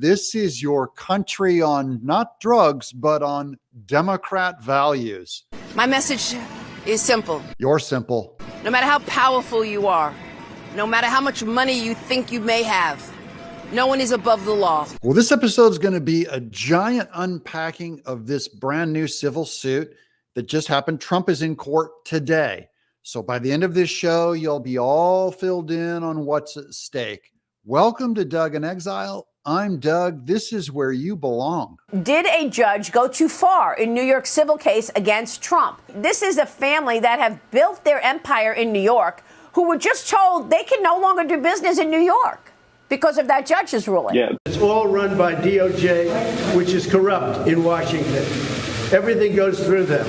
This is your country on not drugs, but on Democrat values. My message is simple. You're simple. No matter how powerful you are, no matter how much money you think you may have, no one is above the law. Well, this episode is going to be a giant unpacking of this brand new civil suit that just happened. Trump is in court today. So by the end of this show, you'll be all filled in on what's at stake. Welcome to Doug in Exile. I'm Doug. This is where you belong. Did a judge go too far in New York's civil case against Trump? This is a family that have built their empire in New York who were just told they can no longer do business in New York because of that judge's ruling. Yeah. It's all run by DOJ, which is corrupt in Washington. Everything goes through them.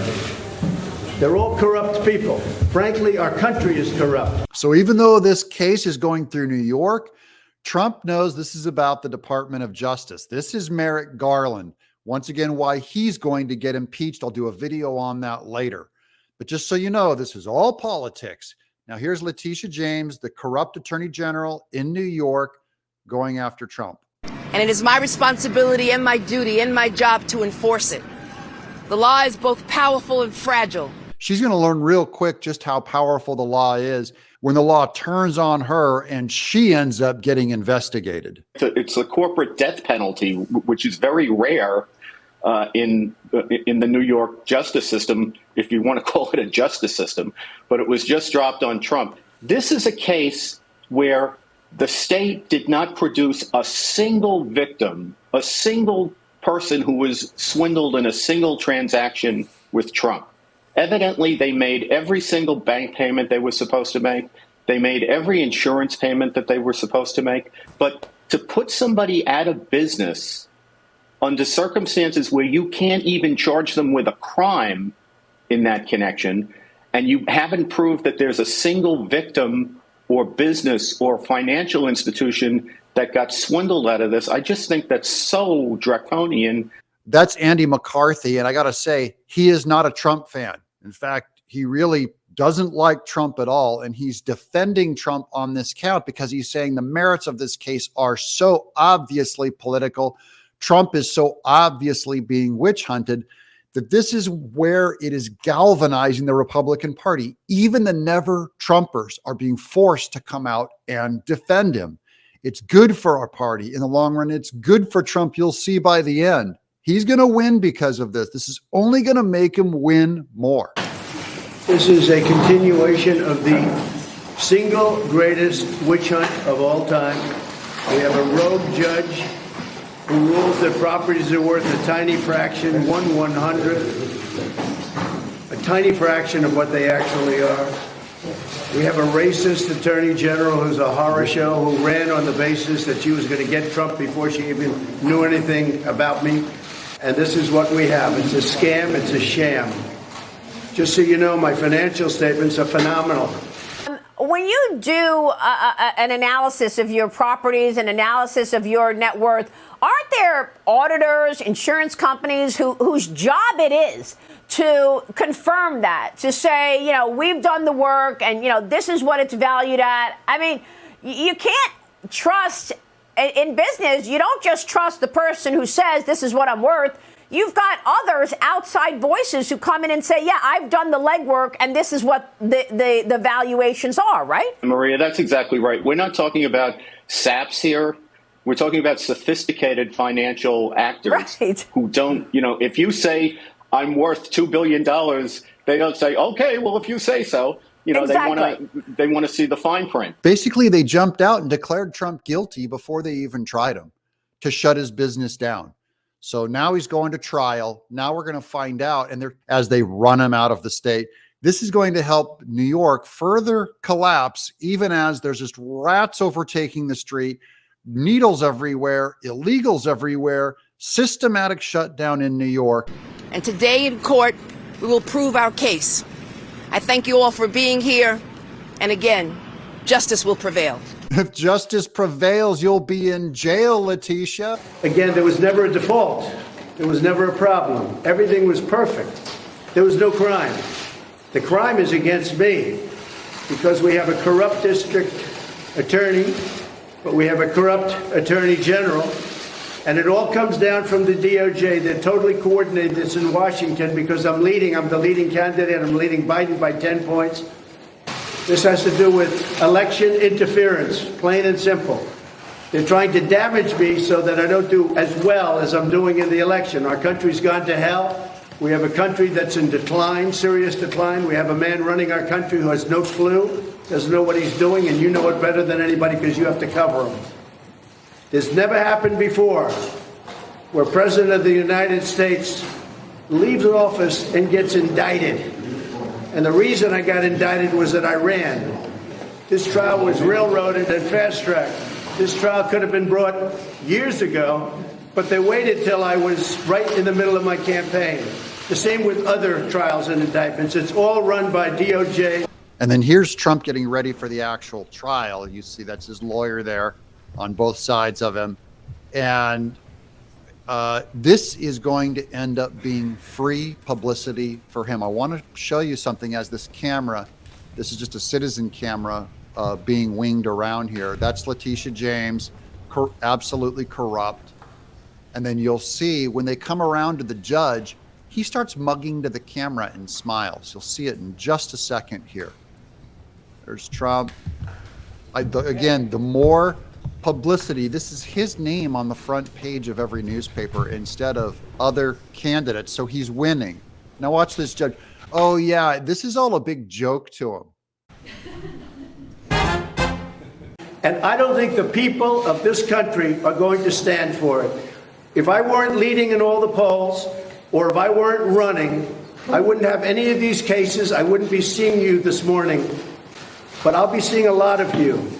They're all corrupt people. Frankly, our country is corrupt. So even though this case is going through New York, Trump knows this is about the Department of Justice. This is Merrick Garland. Once again, why he's going to get impeached. I'll do a video on that later. But just so you know, this is all politics. Now here's Letitia James, the corrupt attorney general in New York, going after Trump. And it is my responsibility and my duty and my job to enforce it. The law is both powerful and fragile. She's going to learn real quick just how powerful the law is when the law turns on her and she ends up getting investigated. It's a corporate death penalty, which is very rare in the New York justice system, if you want to call it a justice system. But it was just dropped on Trump. This is a case where the state did not produce a single victim, a single person who was swindled in a single transaction with Trump. Evidently, they made every single bank payment they were supposed to make. They made every insurance payment that they were supposed to make. But to put somebody out of business under circumstances where you can't even charge them with a crime in that connection, and you haven't proved that there's a single victim or business or financial institution that got swindled out of this, I just think that's so draconian. That's Andy McCarthy. And I got to say, he is not a Trump fan. In fact, he really doesn't like Trump at all. And he's defending Trump on this count because he's saying the merits of this case are so obviously political. Trump is so obviously being witch hunted that this is where it is galvanizing the Republican Party. Even the never Trumpers are being forced to come out and defend him. It's good for our party in the long run. It's good for Trump. You'll see by the end. He's going to win because of this. This is only going to make him win more. This is a continuation of the single greatest witch hunt of all time. We have a rogue judge who rules that properties are worth a tiny fraction, 1/100th, a tiny fraction of what they actually are. We have a racist attorney general who's a horror show, who ran on the basis that she was going to get Trump before she even knew anything about me. And this is what we have. It's a scam. It's a sham. Just so you know, my financial statements are phenomenal. When you do an analysis of your properties, an analysis of your net worth, aren't there auditors, insurance companies whose job it is to confirm that, to say, you know, we've done the work and, you know, this is what it's valued at? I mean, you can't trust in business. You don't just trust the person who says this is what I'm worth. You've got others, outside voices, who come in and say, yeah, I've done the legwork and this is what the valuations are, right? Maria, that's exactly right. We're not talking about saps here. We're talking about sophisticated financial actors who don't, you know, if you say I'm worth $2 billion, they don't say, okay, well, if you say so. You know, exactly. They want to see the fine print. Basically, they jumped out and declared Trump guilty before they even tried him to shut his business down. So now he's going to trial. Now we're going to find out. And as they run him out of the state, this is going to help New York further collapse, even as there's just rats overtaking the street, needles everywhere, illegals everywhere, systematic shutdown in New York. And today in court, we will prove our case. I thank you all for being here. And again, justice will prevail. If justice prevails, you'll be in jail, Letitia. Again, there was never a default. There was never a problem. Everything was perfect. There was no crime. The crime is against me because we have a corrupt district attorney, but we have a corrupt attorney general And it all comes down from the DOJ. They're totally coordinated. It's in Washington because I'm the leading candidate. I'm leading Biden by 10 points. This has to do with election interference, plain and simple. They're trying to damage me so that I don't do as well as I'm doing in the election. Our country's gone to hell. We have a country that's in decline, serious decline. We have a man running our country who has no clue, doesn't know what he's doing, and you know it better than anybody because you have to cover him. This never happened before, where President of the United States leaves office and gets indicted. And the reason I got indicted was that I ran. This trial was railroaded and fast-tracked. This trial could have been brought years ago, but they waited till I was right in the middle of my campaign. The same with other trials and indictments. It's all run by DOJ. And then here's Trump getting ready for the actual trial. You see that's his lawyer there on both sides of him. And this is going to end up being free publicity for him. I want to show you something as this camera. This is just a citizen camera being winged around here. That's Letitia James, absolutely corrupt. And then you'll see when they come around to the judge, he starts mugging to the camera and smiles. You'll see it in just a second here. There's Trump. Again, the more publicity, this is his name on the front page of every newspaper instead of other candidates. So he's winning. Now watch this judge. Oh yeah, this is all a big joke to him. And I don't think the people of this country are going to stand for it. If I weren't leading in all the polls, or if I weren't running, I wouldn't have any of these cases. I wouldn't be seeing you this morning. But I'll be seeing a lot of you,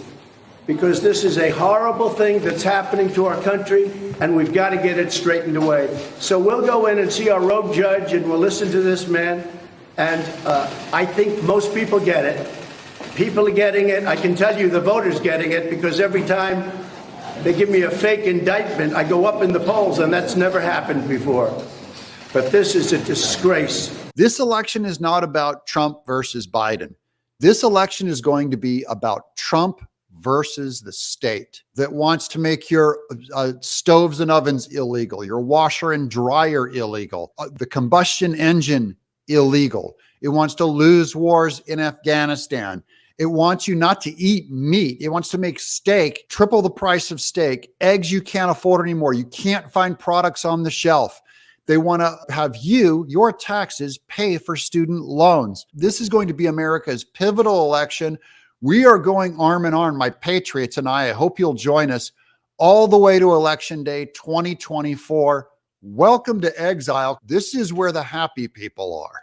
because this is a horrible thing that's happening to our country, and we've got to get it straightened away. So we'll go in and see our rogue judge, and we'll listen to this man. And I think most people get it. People are getting it. I can tell you the voters getting it, because every time they give me a fake indictment, I go up in the polls, and that's never happened before. But this is a disgrace. This election is not about Trump versus Biden. This election is going to be about Trump versus the state that wants to make your stoves and ovens illegal, your washer and dryer illegal, the combustion engine illegal. It wants to lose wars in Afghanistan. It wants you not to eat meat. It wants to make steak triple the price of steak. Eggs you can't afford anymore. You can't find products on the shelf. They want to have your taxes pay for student loans. This is going to be America's pivotal election. We are going arm in arm, my patriots and I hope you'll join us all the way to Election Day 2024. Welcome to Exile. This is where the happy people are.